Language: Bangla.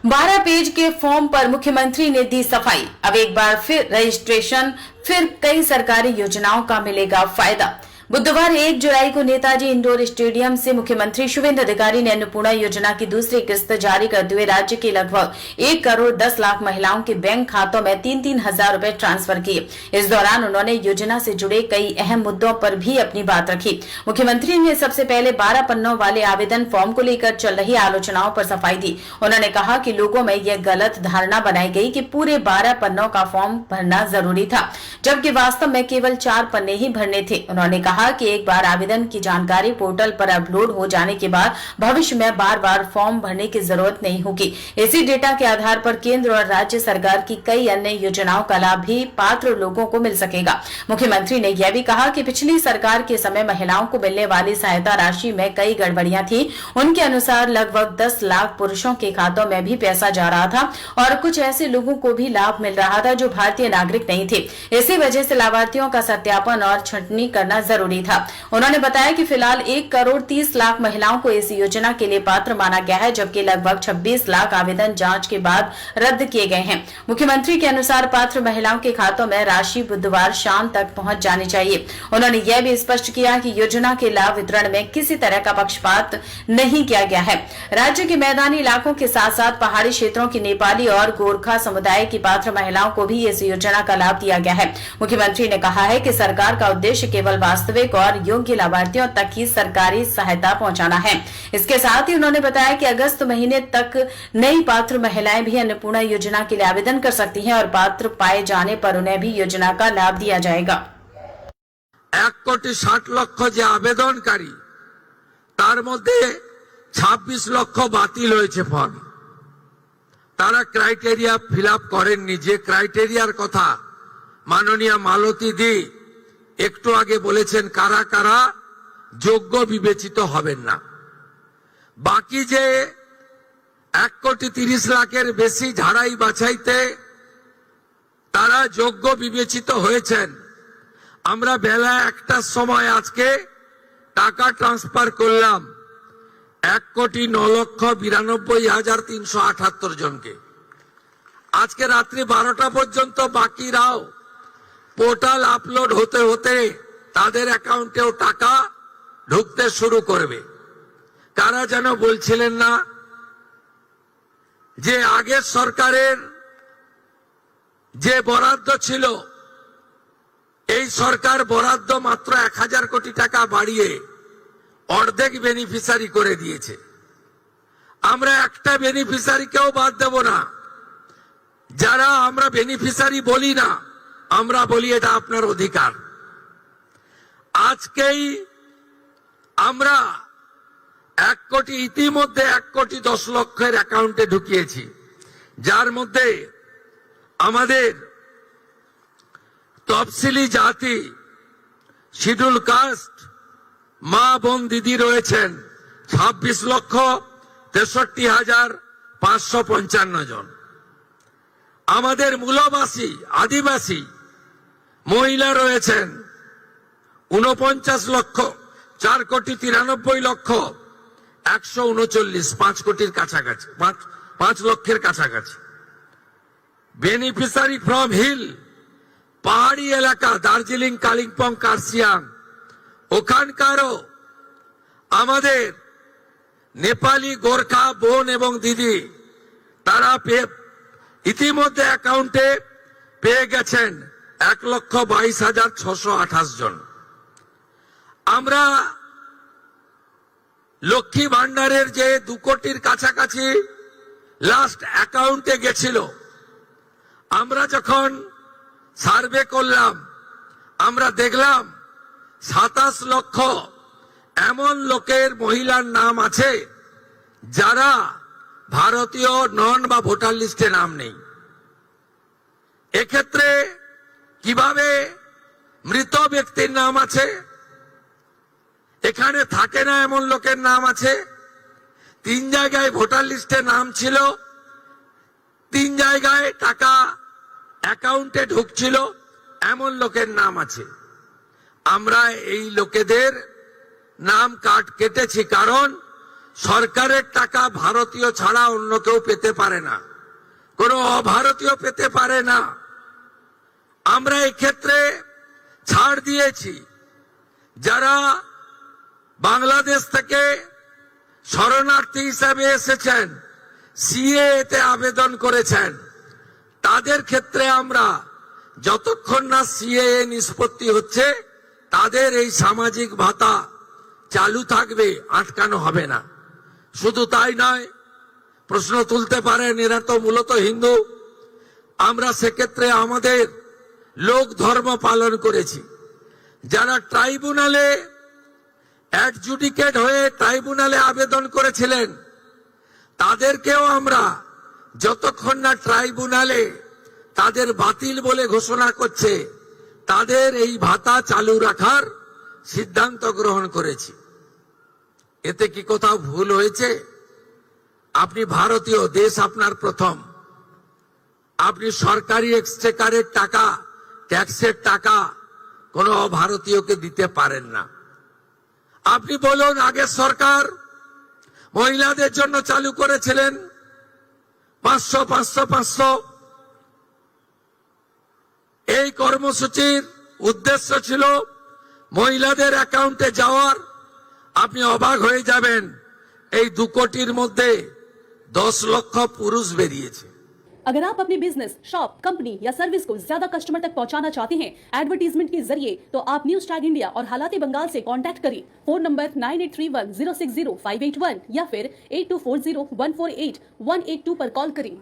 12 पेज के फॉर्म पर मुख्यमंत्री ने दी सफाई। अब एक बार फिर रजिस्ट्रेशन, फिर कई सरकारी योजनाओं का मिलेगा फायदा। बुधवार 1 जुलाई को नेताजी इंडोर स्टेडियम से मुख्यमंत्री शुभेंदु अधिकारी ने अन्नपूर्णा योजना की दूसरी किस्त जारी करते हुए राज्य के लगभग 1 करोड़ 10 लाख महिलाओं के बैंक खातों में 3-3 हजार रुपए ट्रांसफर किए। इस दौरान उन्होंने योजना से जुड़े कई अहम मुद्दों पर भी अपनी बात रखी। मुख्यमंत्री ने सबसे पहले 12 पन्नों वाले आवेदन फॉर्म को लेकर चल रही आलोचनाओं पर सफाई दी। उन्होंने कहा कि लोगों में यह गलत धारणा बनाई गई कि पूरे 12 पन्नों का फॉर्म भरना जरूरी था, जबकि वास्तव में केवल 4 पन्ने ही भरने थे। उन्होंने कहा कि एक बार आवेदन की जानकारी पोर्टल पर अपलोड हो जाने के बाद भविष्य में बार-बार फॉर्म भरने की जरूरत नहीं होगी। इसी डेटा के आधार पर केंद्र और राज्य सरकार की कई अन्य योजनाओं का लाभ भी पात्र लोगों को मिल सकेगा। मुख्यमंत्री ने यह भी कहा कि पिछली सरकार के समय महिलाओं को मिलने वाली सहायता राशि में कई गड़बड़ियां थी। उनके अनुसार लगभग 10 लाख पुरुषों के खातों में भी पैसा जा रहा था और कुछ ऐसे लोगों को भी लाभ मिल रहा था जो भारतीय नागरिक नहीं थे। इसी वजह से लाभार्थियों का सत्यापन और छंटनी करना जरूरी था। उन्होंने बताया कि फिलहाल 1 करोड़ 30 लाख महिलाओं को इस योजना के लिए पात्र माना गया है, जबकि लगभग 26 लाख आवेदन जांच के बाद रद्द किए गए हैं। मुख्यमंत्री के अनुसार पात्र महिलाओं के खातों में राशि बुधवार शाम तक पहुंच जानी चाहिए। उन्होंने यह भी स्पष्ट किया कि योजना के लाभ वितरण में किसी तरह का पक्षपात नहीं किया गया है। राज्य के मैदानी इलाकों के साथ साथ पहाड़ी क्षेत्रों की नेपाली और गोरखा समुदाय की पात्र महिलाओं को भी इस योजना का लाभ दिया गया है। मुख्यमंत्री ने कहा है कि सरकार का उद्देश्य केवल वास्तविक और योग्य लाभार्थियों तक ही सरकारी सहायता पहुंचाना है। इसके साथ ही उन्होंने बताया कि अगस्त महीने तक नई पात्र महिलाएं भी अन्नपूर्णा योजना के लिए आवेदन कर सकती हैं और पात्र पाए जाने पर उन्हें भी योजना का लाभ दिया जाएगा। 1 कोटी 60 लक्ष जे आवेदनकारी तार मध्य 26 लक्ष बातिल হয়েছে फर्म। তারা ক্রাইটেরিয়া ফিল আপ করেননি। যে ক্রাইটেরিয়ার কথা মাননীয় মালতী দি একটু আগে বলেছেন কারা কারা যোগ্য বিবেচিত হবেন না। বাকি যে 1 কোটি 30 লাখের বেশি ঝাড়াই বাছাইতে তারা যোগ্য বিবেচিত হয়েছেন। আমরা বেলা 1টার সময় আজকে টাকা ট্রান্সফার করলাম 1 কোটি 9 লক্ষ 92 হাজার 378 জনকে। আজকে রাত্রি 12টা পর্যন্ত বাকিরাও পোর্টাল আপলোড হতে হতে তাদের অ্যাকাউন্টেও টাকা ঢুকতে শুরু করবে। কারা যেন বলছিলেন না যে আগের সরকারের যে বরাদ্দ ছিল এই সরকার বরাদ্দ মাত্র 1000 কোটি টাকা বাড়িয়ে অর্ধেক বেনিফিশিয়ারি করে দিয়েছে। আমরা একটা বেনিফিশিয়ারিকেও বাদ দেব না। যারা আমরা বেনিফিশিয়ারি বলি না, আমরা বলি এটা আপনার অধিকার। আজকেই আমরা 1 কোটি ইতিমধ্যে 1 কোটি 10 লক্ষের অ্যাকাউন্টে ঢুকিয়েছি, যার মধ্যে আমাদের তফসিলি জাতি, শিডিউল কাস্ট মা বোন দিদি রয়েছেন 26 লক্ষ 63 হাজার 555 জন। আমাদের মূলবাসী আদিবাসী মহিলা রয়েছেন 49 লক্ষ 4 কোটি 93 লক্ষ 139, 5 কোটির কাছাকাছি, 5 লক্ষের কাছাকাছি। বেনিফিশিয়ারি ফ্রম হিল পাহাড়ি এলাকা দার্জিলিং, কালিম্পং, কার্শিয়াং ওখানকারও আমাদের নেপালি গোর্খা বোন এবং দিদি তারা ইতিমধ্যে অ্যাকাউন্টে পেয়ে গেছেন 1,22,628 জন। আমরা লক্ষ্মী ভান্ডারের যে 2 কোটির কাছাকাছি লাস্ট অ্যাকাউন্টে গেছিল, আমরা যখন সার্ভে করলাম আমরা দেখলাম 27 লক্ষ এমন লোকের মহিলার নাম আছে যারা ভারতীয় নন বা ভোটার লিস্টে নাম নেই। এক্ষেত্রে কিভাবে মৃত ব্যক্তির নাম আছে, এখানে থাকে না এমন লোকের নাম আছে, 3 জায়গায় ভোটার লিস্টে নাম ছিল, 3 জায়গায় টাকা অ্যাকাউন্টে ঢুকছিল, এমন লোকের নাম আছে। আমরা এই লোকেদের নাম কাট কেটেছি, কারণ সরকারের টাকা ভারতীয় ছাড়া অন্য কেউ পেতে পারে না, কোনো অভারতীয় পেতে পারে না। আমরা এই ক্ষেত্রে ছাড় দিয়েছি। যারা বাংলাদেশ থেকে শরণার্থী হিসাবে এসেছেন, সিএতে আবেদন করেছেন, তাদের ক্ষেত্রে আমরা যতক্ষণ না সিএ নিষ্পত্তি হচ্ছে তাদের এই সামাজিক ভাতা চালু থাকবে, আটকানো হবে না। শুধু তাই নয়, প্রশ্ন তুলতে পারেন এরা তো মূলত হিন্দু, আমরা সেক্ষেত্রে আমাদের লোক ধর্ম পালন করেছি। যারা ট্রাইব্যুনালে অ্যাডজুডিকেট হয়ে ট্রাইব্যুনালে আবেদন করেছিলেন, তাদেরকেও আমরা যতক্ষণ না ট্রাইব্যুনালে তাদের বাতিল বলে ঘোষণা করছে তাদের এই ভাতা চালু রাখার সিদ্ধান্ত গ্রহণ করেছি। এতে কি কোথাও ভুল হয়েছে? আপনি ভারতীয়, দেশ আপনার প্রথম, আপনি সরকারি এক্সচেকারের টাকা, ট্যাক্সের টাকা কোনো অভারতীয়কে দিতে পারেন না। আপনি বলুন, আগের সরকার মহিলাদের জন্য চালু করেছিলেন 500 500 500। এই কর্মসূচির উদ্দেশ্য ছিল মহিলাদের অ্যাকাউন্টে যাওয়ার। আপনি অবাক হয়ে যাবেন, এই 2 কোটির মধ্যে 10 লক্ষ পুরুষ বেরিয়েছে। अगर आप अपने बिजनेस, शॉप, कंपनी या सर्विस को ज्यादा कस्टमर तक पहुंचाना चाहते हैं एडवर्टीजमेंट के जरिए, तो आप न्यूज टैग इंडिया और हालात बंगाल से कांटेक्ट करें। फोन नंबर 9831060581 या फिर 8240148182 पर कॉल करें।